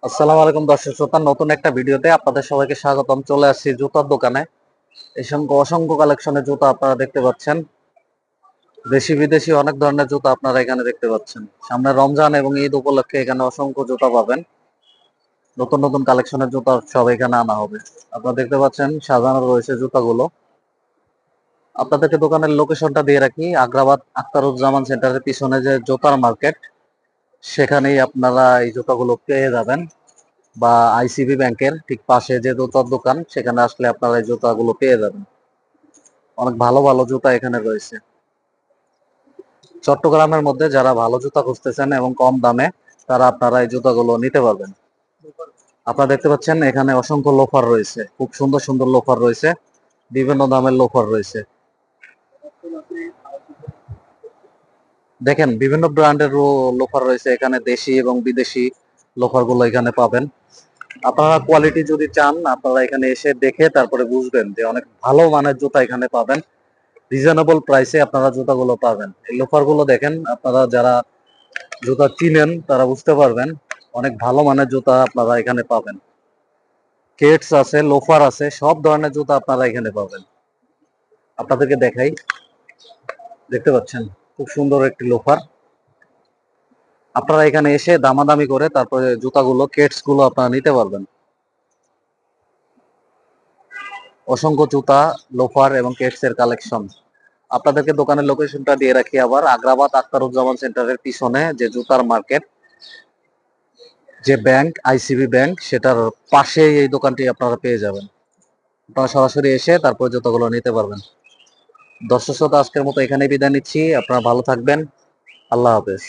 আসসালামু আলাইকুম দর্শক শ্রোতা, নতুন একটা ভিডিওতে আপনাদের সবাইকে স্বাগতম। চলে আসছি জুতার দোকানে। এই সঙ্গে অসংখ্য কালেকশনের জুতা আপনারা দেখতে পাচ্ছেন। দেশি বিদেশি অনেক ধরনের জুতা আপনারা এখানে দেখতে পাচ্ছেন। সামনে রমজান এবং ঈদ উপলক্ষে এখানে অসংখ্য জুতা পাবেন। নতুন নতুন কালেকশনের জুতা সব এখানে আনা হবে। আপনারা দেখতে পাচ্ছেন সাজানো রয়েছে জুতাগুলো। আপনাদেরকে দোকানের লোকেশনটা দিয়ে রাখি, আগ্রাবাদ আখতারুজ্জামান সেন্টারের পিছনে যে জুতার মার্কেট, সেখানেই আপনারা এই জুতাগুলো পেয়ে যাবেন। বা আইসিবি ব্যাংকের ঠিক পাশে যে জুতার দোকান, সেখানে আসলে আপনারা এই জুতাগুলো পেয়ে যাবেন। অনেক ভালো ভালো জুতা এখানে রয়েছে। চট্টগ্রামের মধ্যে যারা ভালো জুতা খুঁজতেছেন এবং কম দামে, তারা আপনারা এই জুতাগুলো নিতে পারবেন। আপনারা দেখতে পাচ্ছেন এখানে অসংখ্য লোফার রয়েছে, খুব সুন্দর সুন্দর লোফার রয়েছে, বিভিন্ন দামের লোফার রয়েছে। দেখেন বিভিন্ন ব্র্যান্ডের লোফার রয়েছে এখানে, দেশি এবং বিদেশি লোফার গুলো এখানে পাবেন। আপনারা কোয়ালিটি যদি চান, আপনারা এখানে এসে দেখে তারপরে বুঝবেন যে অনেক ভালো মানের জুতা এখানে পাবেন। রিজনেবল প্রাইসে আপনারা জুতাগুলো পাবেন। এই লোফার গুলো দেখেন, আপনারা যারা জুতা চিনেন তারা বুঝতে পারবেন অনেক ভালো মানের জুতা আপনারা এখানে পাবেন। কেটস আছে, লোফার আছে, সব ধরনের জুতা আপনারা এখানে পাবেন। আপনাদেরকে দেখাই, দেখতে পাচ্ছেন খুব সুন্দর একটি লোফার। আপনারা এখানে এসে দামাদামি করে তারপরে জুতাগুলো, কেটস গুলো আপনারা নিতে পারবেন। অসংখ্য জুতা, লোফার এবং কেটস এর কালেকশন। আপনাদেরকে দোকানের লোকেশনটা দিয়ে রাখি আবার, আগ্রাবাদ আখতারুজ্জামান সেন্টারের পিছনে যে জুতার মার্কেট, যে ব্যাংক আইসিবি ব্যাংক, সেটার পাশেই এই দোকানটি আপনারা পেয়ে যাবেন। আপনারা সরাসরি এসে তারপর জুতাগুলো নিতে পারবেন। দর্শক শ্রোতা, আজকের মতো এখানেই বিদায় নিচ্ছি। আপনারা ভালো থাকবেন। আল্লাহ হাফেজ।